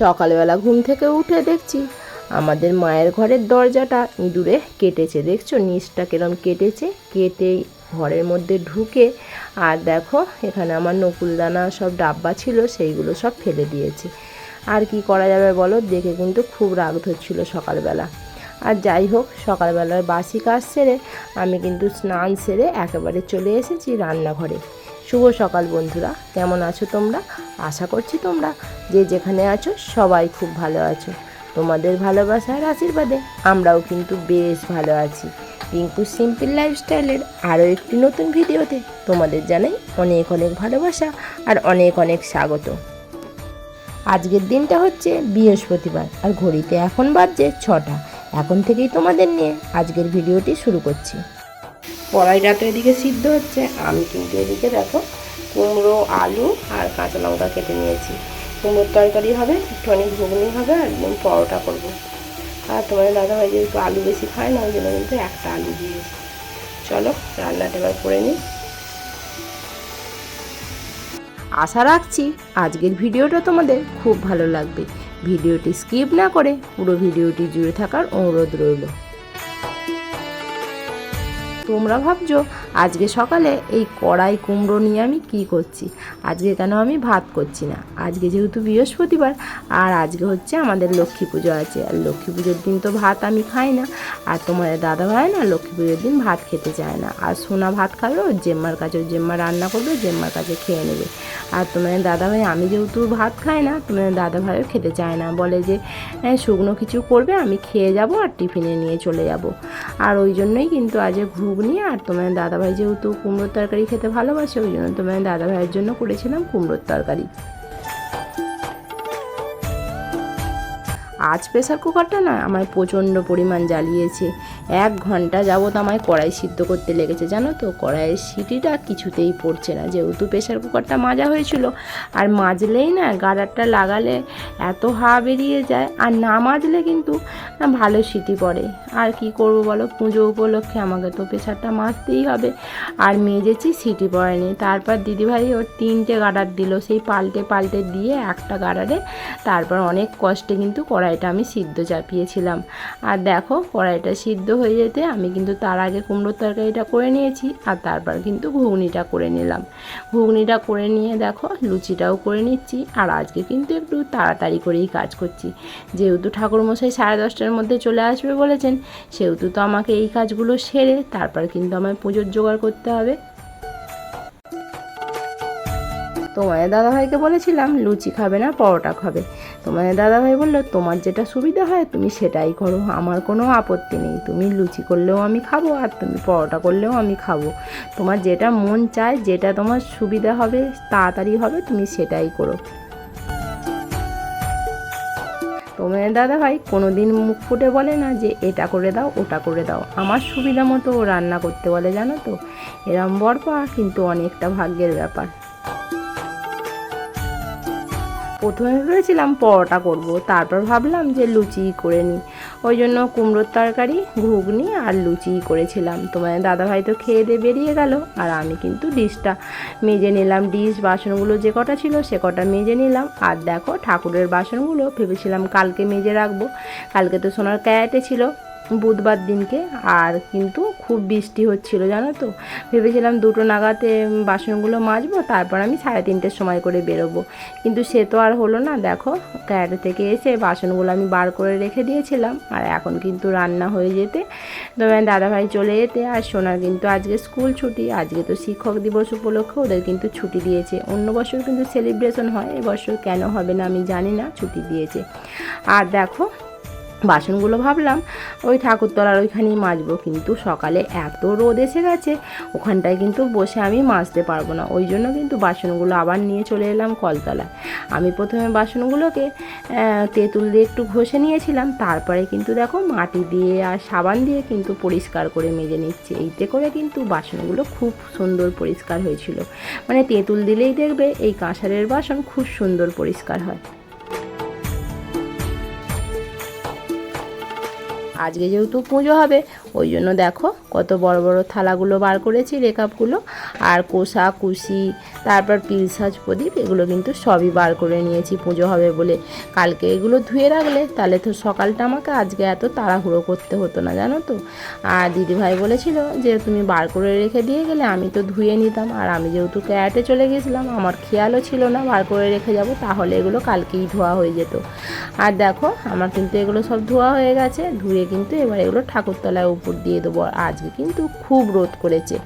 সকালবেলা ঘুম থেকে উঠে দেখছি আমাদের মায়ের ঘরের দরজাটা ইঁদুরে কেটেছে। দেখছো নিচটা কিরম কেটেছে, কেটে ঘরের মধ্যে ঢুকে আর দেখো এখানে আমার নকুলদানা সব ডাব্বা ছিল সেইগুলো সব ফেলে দিয়েছে। আর কি করা যাবে বলো, দেখে কিন্তু খুব রাগ ধরছিল সকালবেলা। আর যাই হোক, সকালবেলার বাসি কাজ সেরে আমি কিন্তু স্নান সেরে একেবারে চলে এসেছি রান্নাঘরে। শুভ সকাল বন্ধুরা, কেমন আছো তোমরা? আশা করছি তোমরা যে যেখানে আছো সবাই খুব ভালো আছো। তোমাদের ভালোবাসার আশীর্বাদে আমরাও কিন্তু বেশ ভালো আছি। পিঙ্কু সিম্পল লাইফস্টাইলের আরও একটি নতুন ভিডিওতে তোমাদের জানাই অনেক অনেক ভালোবাসা আর অনেক অনেক স্বাগত। আজকের দিনটা হচ্ছে বৃহস্পতিবার আর ঘড়িতে এখন বাজছে 6টা। এখন থেকেই তোমাদের নিয়ে আজকের ভিডিওটি শুরু করছি। কড়াইটা তো এদিকে সিদ্ধ হচ্ছে, আমি কিন্তু এদিকে দেখো কুমড়ো, আলু আর কাঁচা লঙ্কা কেটে নিয়েছি। কুমড়োর তরকারি হবে, একটুখানি ঘুগনি হবে আর পরোটা করবো। আর তোমাদের দাদাভাই যেহেতু আলু বেশি খায় না, ওই জন্য কিন্তু একটা আলু দিয়েছি। চলো রান্নাটা এবার করে নিই। আশা রাখছি আজকের ভিডিওটা তোমাদের খুব ভালো লাগবে। ভিডিওটি স্কিপ না করে পুরো ভিডিওটি জুড়ে থাকার অনুরোধ রইল। তোমরা ভাবছো আজকে সকালে এই কড়াই কুমড়ো নিয়ে আমি কি করছি, আজকে কেন আমি ভাত করছি না। আজকে যেহেতু বৃহস্পতিবার আর আজকে হচ্ছে আমাদের লক্ষ্মী পুজো আছে, আর লক্ষ্মী পুজোর দিন তো ভাত আমি খাই না। আর তোমাদের দাদাভাই না লক্ষ্মী পুজোর দিন ভাত খেতে চায় না। আর সোনা ভাত খাবে ওর জেম্মার কাছে, ওর জেম্মা রান্না করবে, জেম্মার কাছে খেয়ে নেবে। আর তোমাদের দাদাভাই, আমি যেহেতু ভাত খাই না, তোমাদের দাদাভাইও খেতে চায় না, বলে যে শুকনো কিছু করবে আমি খেয়ে যাব আর টিফিনে নিয়ে চলে যাব। আর ওই জন্যই কিন্তু আজ ঘুগনি, আর তোমাদের দাদাভাই যেহেতু কুমড়োর তরকারি খেতে ভালোবাসে ওই জন্য তোমাদের দাদাভাইয়ের জন্য করেছিলাম কুমড়োর তরকারি। আজ প্রেসার কুকারটা না আমায় প্রচণ্ড পরিমাণ জ্বালিয়েছে। 1 ঘন্টা যাবৎ আমায় কড়াই সিদ্ধ করতে লেগেছে, জানো তো। কড়াইয়ের সিটিটা কিছুতেই পড়ছে না, যেহেতু প্রেসার কুকারটা মাজা হয়েছিল। আর মাজলেই না গার্ডারটা লাগালে এত হাওয়া বেরিয়ে যায়, আর না মাজলে কিন্তু ভালো সিটি পড়ে। আর কি করব বলো, পুজো উপলক্ষে আমাকে তো প্রেসারটা মাজতেই হবে। আর মেজেছি, সিটি পড়েনি। তারপর দিদিভাই ওর 3টে গার্ডার দিল, সেই পাল্টে পাল্টে দিয়ে একটা গার্ডারে তারপর অনেক কষ্টে কিন্তু কড়াইটা আমি সিদ্ধ চাপিয়েছিলাম। আর দেখো কড়াইটা সিদ্ধ হয়ে যেতে আমি কিন্তু তার আগে কুমড়োর তরকারিটা করে নিয়েছি, আর তারপর কিন্তু ঘুগনিটা করে নিলাম। ঘুগনিটা করে নিয়ে দেখো লুচিটাও করে নিচ্ছি। আর আজকে কিন্তু একটু তাড়াতাড়ি করেই কাজ করছি, যেহেতু ঠাকুরমশাই 10:30টার মধ্যে চলে আসবে বলেছেন, সেহেতু তো আমাকে এই কাজগুলো সেরে তারপর কিন্তু আমায় পুজোর জোগাড় করতে হবে। তোমাদের দাদাভাইকে বলেছিলাম লুচি খাবে না পরোটা খাবে। তোমাদের দাদাভাই বললো তোমার যেটা সুবিধা হয় তুমি সেটাই করো, আমার কোনো আপত্তি নেই। তুমি লুচি করলেও আমি খাবো আর তুমি পরোটা করলেও আমি খাবো। তোমার যেটা মন চায়, যেটা তোমার সুবিধা হবে, তাড়াতাড়ি হবে, তুমি সেটাই করো। তোমাদের দাদাভাই কোনো দিন মুখ ফুটে বলে না যে এটা করে দাও ওটা করে দাও, আমার সুবিধা মতো ও রান্না করতে বলে, জানো তো। এরম বর পাওয়া কিন্তু অনেকটা ভাগ্যের ব্যাপার। প্রথমে ভেবেছিলাম পরোটা করব, তারপর ভাবলাম যে লুচি করে নিই। ওই জন্য কুমড়োর তরকারি, ঘুগনি আর লুচিই করেছিলাম। তোমাদের দাদাভাই তো খেয়ে দিয়ে বেরিয়ে গেল, আর আমি কিন্তু ডিশটা মেজে নিলাম। ডিশ বাসনগুলো যে কটা ছিল সে কটা মেজে নিলাম। আর দেখো ঠাকুরের বাসনগুলো ভেবেছিলাম কালকে মেজে রাখবো, কালকে তো সোনার ক্যারাটে ছিল বুধবার দিনকে। আর কিন্তু খুব বৃষ্টি হচ্ছিল, জানো তো। ভেবেছিলাম 2টো নাগাদে বাসনগুলো মাজবো, তারপর আমি 3:30টার সময় করে বেরোবো, কিন্তু সে তো আর হলো না। দেখো ক্যারাটে থেকে এসে বাসনগুলো আমি বার করে রেখে দিয়েছিলাম। আর এখন কিন্তু রান্না হয়ে যেতে তোমার দাদাভাই চলে যেতে, আর সোনার কিন্তু আজকে স্কুল ছুটি। আজকে তো শিক্ষক দিবস উপলক্ষে ওদের কিন্তু ছুটি দিয়েছে। অন্য বছর কিন্তু সেলিব্রেশন হয়, এবছর কেন হবে না আমি জানি না, ছুটি দিয়েছে। আর দেখো বাসনগুলো ভাবলাম ওই ঠাকুরতলার ওইখানেই মাজবো, কিন্তু সকালে এত রোদ এসে গেছে ওখানটায় কিন্তু বসে আমি মাজতে পারবো না। ওই জন্য কিন্তু বাসনগুলো আবার নিয়ে চলে এলাম কলতলায়। আমি প্রথমে বাসনগুলোকে তেঁতুল দিয়ে একটু ঘষে নিয়েছিলাম, তারপরে কিন্তু দেখো মাটি দিয়ে আর সাবান দিয়ে কিন্তু পরিষ্কার করে মেজে নিচ্ছে। এইতে করে কিন্তু বাসনগুলো খুব সুন্দর পরিষ্কার হয়েছিল। মানে তেঁতুল দিলেই দেখবে এই কাঁসারের বাসন খুব সুন্দর পরিষ্কার হয়। আজকে যেহেতু পুজো হবে ওই জন্য দেখো কত বড় বড় থালাগুলো বার করেছি, রেকাপগুলো, আর কোষা কুশি, তারপর পিলসাজ প্রদীপ, এগুলো কিন্তু সবই বার করে নিয়েছি পুজো হবে বলে। কালকে এগুলো ধুয়ে রাখলে তাহলে তো সকালটা আমাকে আজকে এত তাড়াহুড়ো করতে হতো না, জানো তো। আর দিদিভাই বলেছিল যে তুমি বার করে রেখে দিয়ে গেলে আমি তো ধুয়ে নিতাম, আর আমি যেহেতু ক্যারাটে চলে গেছিলাম আমার খেয়ালও ছিল না বার করে রেখে যাব, তাহলে এগুলো কালকেই ধোয়া হয়ে যেত। আর দেখো আমার কিন্তু এগুলো সব ধোয়া হয়ে গেছে, ধুয়ে কিন্তু এবার এগুলো ঠাকুরতলায় উপর দিয়ে দেবো। আজকে কিন্তু খুব রোদ করেছে।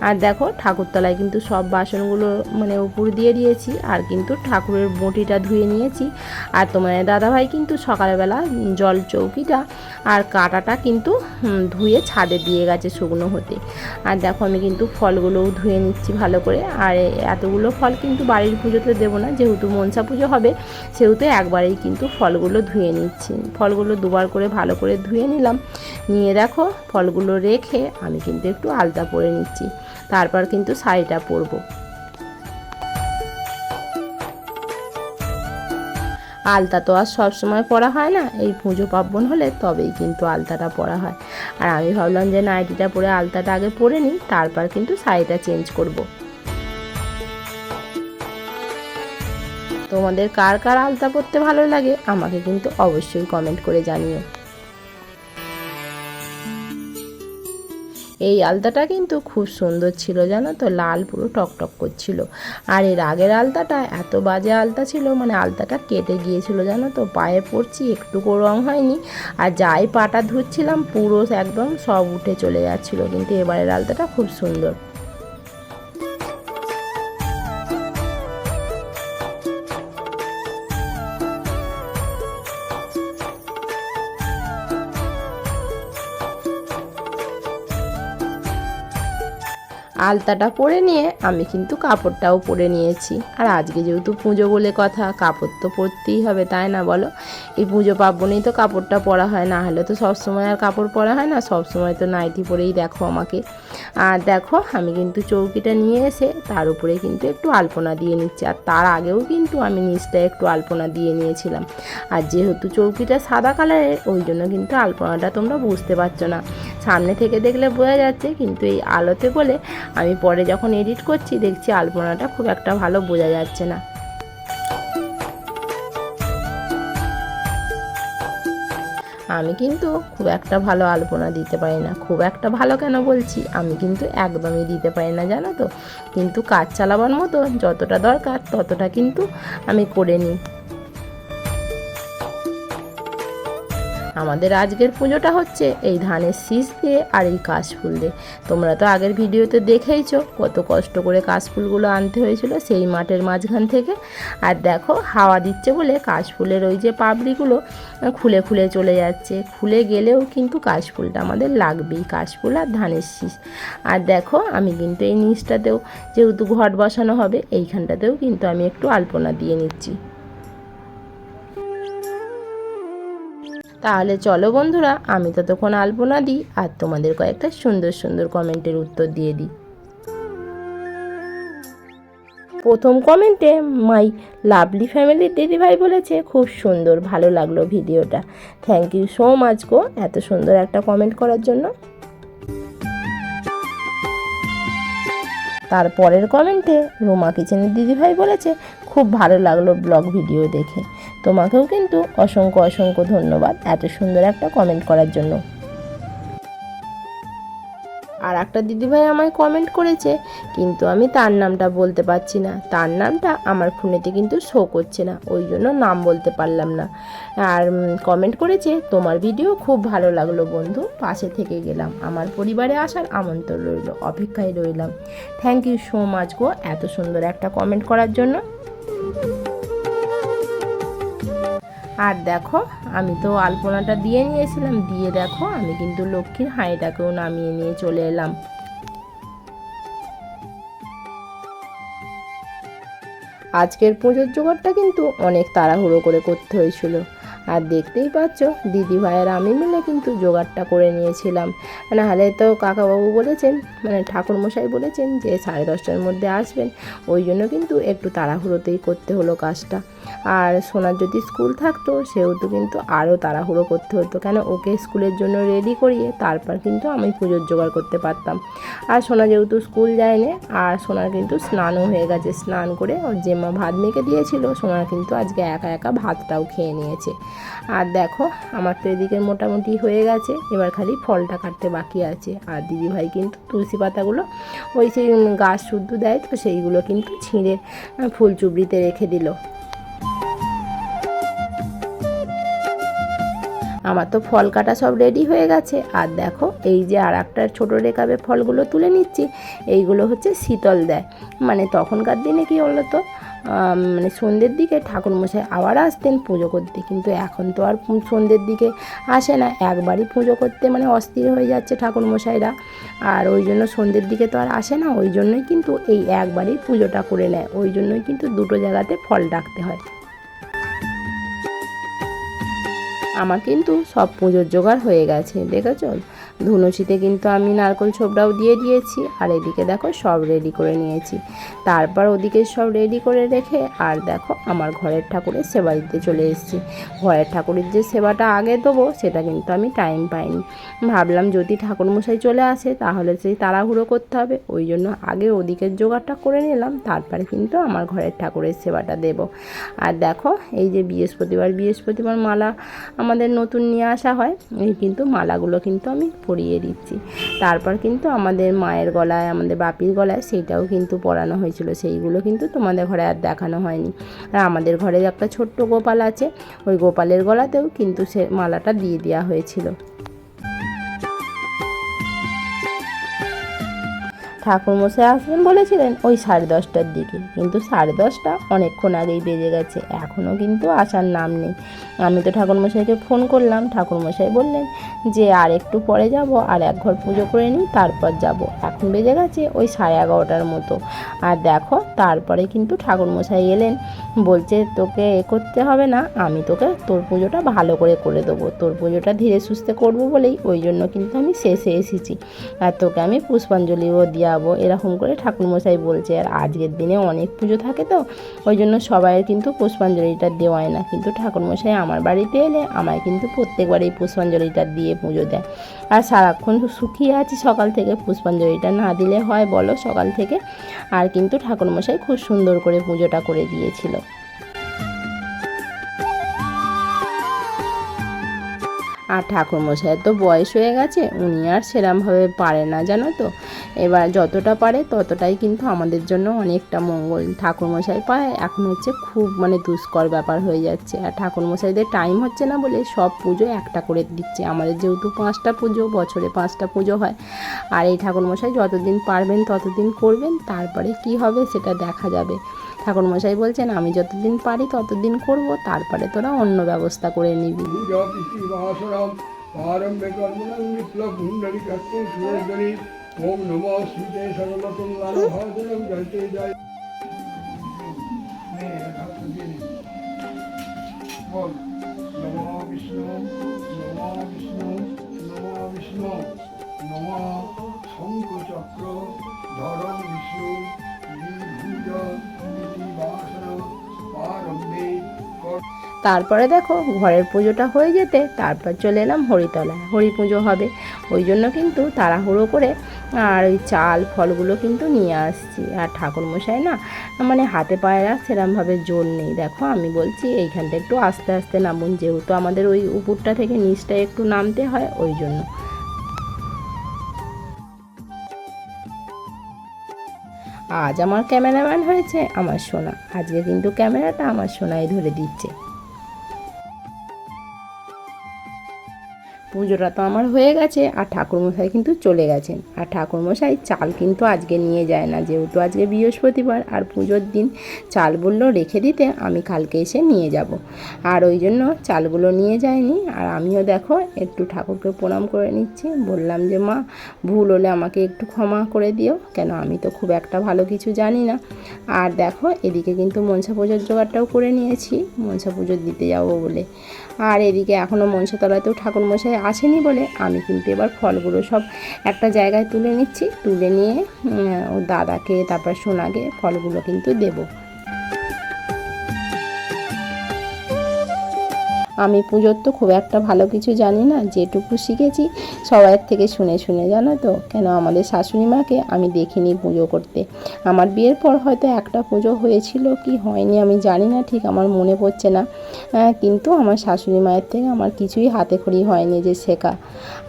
আর দেখো ঠাকুরতলায় কিন্তু সব বাসনগুলো মানে উপর দিয়ে দিয়েছি, আর কিন্তু ঠাকুরের বঁটিটা ধুয়ে নিয়েছি। আর তোমার দাদাভাই কিন্তু সকালবেলা জল চৌকিটা আর কাঁটাটা কিন্তু ধুয়ে ছাদে দিয়ে গেছে শুকনো হতে। আর দেখো আমি কিন্তু ফলগুলোও ধুয়ে নিচ্ছি ভালো করে। আর এতগুলো ফল কিন্তু বাড়ির পুজোতে দেবো না, যেহেতু মনসা পুজো হবে সেহেতু একবারেই কিন্তু ফলগুলো ধুয়ে নিচ্ছি। ফলগুলো দুবার করে ভালো করে ধুয়ে নিলাম, নিয়ে দেখো ফলগুলো রেখে আমি কিন্তু একটু আলতা পরে নিচ্ছি, তারপর কিন্তু শাড়িটা পরবো। আলতা তো আর সবসময় পরা হয় না, এই পুজো পার্বণ হলে তবেই কিন্তু আলতাটা পরা হয়। আর আমি ভাবলাম যে নাইটিটা পরে আলতাটা আগে পরে নিই, তারপর কিন্তু শাড়িটা চেঞ্জ করব। তোমাদের কার কার আলতা পরতে ভালো লাগে আমাকে কিন্তু অবশ্যই কমেন্ট করে জানিও। এই আলতাটা কিন্তু খুব সুন্দর ছিল, জানো তো, লাল পুরো টকটক করছিল। আর এর আগের আলতাটা এত বাজে আলতা ছিল, মানে আলতাটা কেটে গিয়েছিল, জানো তো, পায়ে পড়ছি একটুকু রং হয়নি, আর যাই পাটা ধুচ্ছিলাম পুরো একদম সব উঠে চলে যাচ্ছিলো। কিন্তু এবারের আলতাটা খুব সুন্দর। আলতাটা পরে নিয়ে আমি কিন্তু কাপড়টাও পরে নিয়েছি। আর আজকে যেহেতু পুজো বলে কথা, কাপড় তো পরতেই হবে, তাই না বলো। এই পুজো পার্বণেই তো কাপড়টা পরা হয়, না হলে তো সবসময় আর কাপড় পরা হয় না, সবসময় তো নাইটি পরেই দেখো আমাকে। আর দেখো আমি কিন্তু চৌকিটা নিয়ে এসে তার উপরে কিন্তু একটু আলপনা দিয়ে নিচ্ছি, আর তার আগেও কিন্তু আমি নিচটায় একটু আলপনা দিয়ে নিয়েছিলাম। আর যেহেতু চৌকিটা সাদা কালারের ওই জন্য কিন্তু আলপনাটা তোমরা বুঝতে পারছো না, সামনে থেকে দেখলে বোঝা যাচ্ছে, কিন্তু এই আলোতে বলে আমি পরে যখন এডিট করছি দেখছি আলপনাটা খুব একটা ভালো বোঝা যাচ্ছে না। আমি কিন্তু খুব একটা ভালো আলপনা দিতে পারি না, খুব একটা ভালো কেন বলছি, আমি কিন্তু একদমই দিতে পারি না, জানো তো। কিন্তু কাজ চালাবার মতো যতটা দরকার ততটা কিন্তু আমি করে নিই। আমাদের আজকের পুজোটা হচ্ছে এই ধানের শীষ দিয়ে আর এই কাশফুল দিয়ে। তোমরা তো আগের ভিডিওতে দেখেইছো কত কষ্ট করে কাশফুলগুলো আনতে হয়েছিল সেই মাঠের মাঝখান থেকে। আর দেখো হাওয়া দিচ্ছে বলে কাশফুলের ওই যে পাপড়িগুলো খুলে খুলে চলে যাচ্ছে, খুলে গেলেও কিন্তু কাশফুলটা আমাদের লাগবেই, কাশফুল আর ধানের শীষ। আর দেখো আমি কিন্তু এই নিচটাতেও যেহেতু ঘট বসানো হবে এইখানটাতেও কিন্তু আমি একটু আলপনা দিয়ে নিচ্ছি। তাহলে চলো বন্ধুরা আমি ততক্ষণ আলপনা দিই আর তোমাদের কয়েকটা সুন্দর সুন্দর কমেন্টের উত্তর দিয়ে দিই। প্রথম কমেন্টে মাই লাভলি ফ্যামিলির দিদিভাই বলেছে খুব সুন্দর, ভালো লাগলো ভিডিওটা। থ্যাংক ইউ সো মাচ গো এত সুন্দর একটা কমেন্ট করার জন্য। তারপরের কমেন্টে রুমা কিচেনের দিদিভাই বলেছে খুব ভালো লাগলো ব্লগ ভিডিও দেখে। তোমাকেও কিন্তু অসংখ্য অসংখ্য ধন্যবাদ এত সুন্দর একটা কমেন্ট করার জন্য। আর একটা দিদিভাই আমায় কমেন্ট করেছে, কিন্তু আমি তার নামটা বলতে পারছি না, তার নামটা আমার ফোনেতে কিন্তু শো করছে না, ওই জন্য নাম বলতে পারলাম না। আর কমেন্ট করেছে তোমার ভিডিও খুব ভালো লাগলো বন্ধু, পাশে থেকে গেলাম, আমার পরিবারে আসার আমন্ত্রণ রইল, অপেক্ষায় রইলাম। থ্যাংক ইউ সো মাচ গো এত সুন্দর একটা কমেন্ট করার জন্য। আর দেখো আমি তো আলপনাটা দিয়ে নিয়েছিলাম, দিয়ে দেখো আমি কিন্তু লক্ষ্মীর হাঁড়িটাকেও নামিয়ে নিয়ে চলে এলাম। আজকের পুজোর জোগাড়টা কিন্তু অনেক তাড়াহুড়ো করে করতে হয়েছিল। আর দেখতেই পাচ্ছ দিদি ভাইয়ের আমি মিলে কিন্তু জোগাড়টা করে নিয়েছিলাম, নাহলে তো কাকাবাবু বলেছেন, মানে ঠাকুরমশাই বলেছেন যে 10:30টার মধ্যে আসবেন, ওই জন্য কিন্তু একটু তাড়াহুড়োতেই করতে হলো কাজটা। আর সোনার যদি স্কুল থাকতো সেহেতু কিন্তু আরও তাড়াহুড়ো করতে হতো, কেন ওকে স্কুলের জন্য রেডি করিয়ে তারপর কিন্তু আমি পুজোর জোগাড় করতে পারতাম। আর সোনা যেহেতু স্কুল যায়নি, আর সোনার কিন্তু স্নানও হয়ে গেছে, স্নান করে ওর জেম্মা ভাত মেখে দিয়েছিল, সোনার কিন্তু আজকে একা একা ভাতটাও খেয়ে নিয়েছে। আর দেখো আমার তো এদিকে মোটামুটি হয়ে গেছে, এবার খালি ফলটা কাটতে বাকি আছে। আর দিদিভাই কিন্তু তুলসী পাতাগুলো ওই সেই গাছ শুদ্ধ দেয় তো সেইগুলো কিন্তু ছিঁড়ে ফুল চুবড়িতে রেখে দিল। আমার তো ফল কাটা সব রেডি হয়ে গেছে। আর দেখো এই যে আর একটা ছোটো রেকাবে ফলগুলো তুলে নিচ্ছি, এইগুলো হচ্ছে শীতল দেয়, মানে তখনকার দিনে কি হলো তো মানে সন্ধ্যের দিকে ঠাকুরমশাই আবার আসতেন পুজো করতে, কিন্তু এখন তো আর সন্ধ্যের দিকে আসে না, একবারই পুজো করতে মানে অস্থির হয়ে যাচ্ছে ঠাকুরমশাইরা, আর ওই জন্য সন্ধ্যের দিকে তো আর আসে না, ওই জন্যই কিন্তু এই একবারই পুজোটা করে নেয়, ওই জন্যই কিন্তু দুটো জায়গাতে ফল ডাকতে হয়। আমার কিন্তু সব পুজোর জোগাড় হয়ে গেছে, দেখেছো ধুনুচিতে কিন্তু আমি নারকেল ছোবড়াও দিয়ে দিয়েছি, আর এদিকে দেখো সব রেডি করে নিয়েছি। তারপর ওদিকে সব রেডি করে রেখে আর দেখো আমার ঘরের ঠাকুরের সেবা দিতে চলে এসেছি। ঘরের ঠাকুরের যে সেবাটা আগে দেবো সেটা কিন্তু আমি টাইম পাইনি, ভাবলাম যদি ঠাকুরমশাই চলে আসে তাহলে সেই তাড়াহুড়ো করতে হবে, ওই জন্য আগে ওদিকের জোগাড়টা করে নিলাম, তারপরে কিন্তু আমার ঘরের ঠাকুরের সেবাটা দেব। আর দেখো এই যে বৃহস্পতিবার মালা আমাদের নতুন নিয়ে আসা হয়, এই কিন্তু মালাগুলো কিন্তু আমি পরিয়ে দিচ্ছি। তারপর কিন্তু আমাদের মায়ের গলায়, আমাদের বাপির গলায় সেইটাও কিন্তু পরানো হয়েছিল, সেইগুলো কিন্তু তোমাদের ঘরে আর দেখানো হয়নি। আর আমাদের ঘরে একটা ছোট্ট গোপাল আছে, ওই গোপালের গলাতেও কিন্তু সে মালাটা দিয়ে দেওয়া হয়েছিল। ঠাকুরমশাই আসবেন বলেছিলেন ওই 10:30টার দিকে, কিন্তু 10:30টা অনেকক্ষণ আগেই বেজে গেছে, এখনও কিন্তু আসার নাম নেই। আমি তো ঠাকুরমশাইকে ফোন করলাম, ঠাকুরমশাই বললেন যে আর একটু পরে যাব, আর এক ঘর পুজো করে নিই তারপর যাব। এখন বেজে গেছে ওই 11:30টার মতো। আর দেখো তারপরে কিন্তু ঠাকুরমশাই এলেন, বলছে তোকে করতে হবে না, আমি তোকে তোর পুজোটা ভালো করে করে দেবো, তোর পুজোটা ধীরে সুস্থে করবো বলেই ওই জন্য কিন্তু আমি শেষে এসেছি, আর তোকে আমি পুষ্পাঞ্জলিও দিয়াবো, এরকম করে ঠাকুরমশাই বলছে। আর আজকের দিনে অনেক পুজো থাকে তো ওই জন্য সবাইয়ের কিন্তু পুষ্পাঞ্জলিটা দেওয়ায় না, কিন্তু ঠাকুরমশাই আমার বাড়িতে এলে আমায় কিন্তু প্রত্যেকবারই পুষ্পাঞ্জলিটা দিয়ে পুজো দেয়। আর সারাক্ষণ শুকিয়ে আছি সকাল থেকে, পুষ্পাঞ্জলিটা না দিলে হয় বলো সকাল থেকে। আর কিন্তু ঠাকুরমশাই খুব সুন্দর করে পুজোটা করে দিয়েছিল। আর ঠাকুরমশাইয়ের তো বয়স হয়ে গেছে, উনি আর সেরমভাবে পারে না জানো তো, এবার যতটা পারে ততটাই কিন্তু আমাদের জন্য অনেকটা মঙ্গল। ঠাকুরমশাই পায় এখন হচ্ছে খুব মানে দুষ্কর ব্যাপার হয়ে যাচ্ছে, আর ঠাকুরমশাইদের টাইম হচ্ছে না বলে সব পুজো একটা করে দিচ্ছে। আমাদের যেহেতু 5টা পুজো, বছরে 5টা পুজো হয়, আর এই ঠাকুরমশাই যতদিন পারবেন ততদিন করবেন, তারপরে কি হবে সেটা দেখা যাবে। ঠাকুরমশাই বলছেন আমি যতদিন পারি ততদিন করব, তারপরে তোরা অন্য ব্যবস্থা করে নিবি। ओम नमो श्रीते सर्वतुल्लाभाजनं जयते जय नमो विष्णु नमो विष्णु नमो विष्णु नमो शंख चक्र धरम विष्णु पारम्भे। তারপরে দেখো ঘরের পুজোটা হয়ে যেতে তারপর চলে এলাম হরিতলায়, হরি পুজো হবে, ওই জন্য কিন্তু তাড়াহুড়ো করে আর ওই চাল ফলগুলো কিন্তু নিয়ে আসছি। আর ঠাকুরমশাই না মানে হাতে পায়ে সেরমভাবে জোর নেই, দেখো আমি বলছি এইখানটা একটু আস্তে আস্তে নামুন, যেহেতু আমাদের ওই উপরটা থেকে নিচটা একটু নামতে হয় ওই জন্য। আজ আমার ক্যামেরাম্যান হয়েছে আমার সোনা, আজকে কিন্তু ক্যামেরাটা আমার সোনাই ধরে দিচ্ছে। পুজোটা তো আমার হয়ে গেছে, আর ঠাকুরমশাই কিন্তু চলে গেছেন। আর ঠাকুরমশাই চাল কিন্তু আজকে নিয়ে যায় না, যেহেতু আজকে বৃহস্পতিবার আর পুজোর দিন চাল বললো রেখে দিতে, আমি কালকে এসে নিয়ে যাব। আর ওই জন্য চালগুলো নিয়ে যায়নি। আর আমিও দেখো একটু ঠাকুরকে প্রণাম করে নিচ্ছি, বললাম যে মা ভুল হলে আমাকে একটু ক্ষমা করে দিও, কেন আমি তো খুব একটা ভালো কিছু জানি না। আর দেখো এদিকে কিন্তু মনসা পুজোর জোগাড়টাও করে নিয়েছি, মনসা পুজো দিতে যাবো বলে। আর এদিকে এখনও মনসাতলাতেও ঠাকুরমশাই আসেনি বলে আমি কিন্তু এবার ফলগুলো সব একটা জায়গায় তুলে নিচ্ছি, তুলে নিয়ে ও দাদাকে তারপর সোনাকে ফলগুলো কিন্তু দেবো। আমি পুজোর তো খুব একটা ভালো কিছু জানি না, যেটুকু শিখেছি সবার থেকে শুনে শুনে, জানো তো। কেন আমাদের শাশুড়ি মাকে আমি দেখিনি পুজো করতে। আমার বিয়ের পর হয়তো একটা পুজো হয়েছিল কি হয়নি আমি জানি না, ঠিক আমার মনে পড়ছে না। কিন্তু আমার শাশুড়ি মায়ের থেকে আমার কিছুই হাতে খড়ি হয়নি যে শেখা।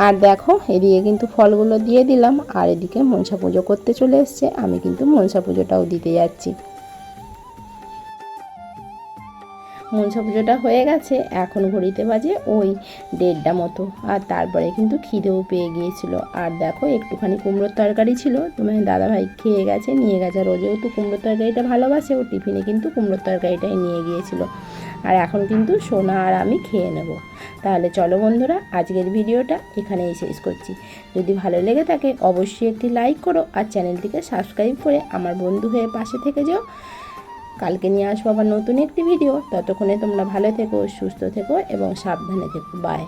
আর দেখো এদিকে কিন্তু ফলগুলো দিয়ে দিলাম, আর এদিকে মনসা পুজো করতে চলে এসছে, আমি কিন্তু মনসা পুজোটাও দিতে যাচ্ছি। মনসা পুজোটা হয়ে গেছে, এখন ঘড়িতে বাজে ওই 1:30 মতো। আর তারপরে কিন্তু খিদেও পেয়ে গিয়েছিল। আর দেখো একটুখানি কুমড়োর তরকারি ছিল, তোমার দাদাভাই খেয়ে গেছে, নিয়ে গেছে। আর ও যেহেতু কুমড়োর তরকারিটা ভালোবাসে, ও টিফিনে কিন্তু কুমড়োর তরকারিটাই নিয়ে গিয়েছিল। আর এখন কিন্তু সোনা আর আমি খেয়ে নেব। তাহলে চলো বন্ধুরা, আজকের ভিডিওটা এখানেই শেষ করছি। যদি ভালো লেগে থাকে অবশ্যই একটি লাইক করো, আর চ্যানেলটিকে সাবস্ক্রাইব করে আমার বন্ধু হয়ে পাশে থেকে যাও। কালকে নিয়ে আসবো আবার নতুন একটি ভিডিও। ততক্ষণে তোমরা ভালো থেকো, সুস্থ থেকো এবং সাবধানে থেকো। বাই।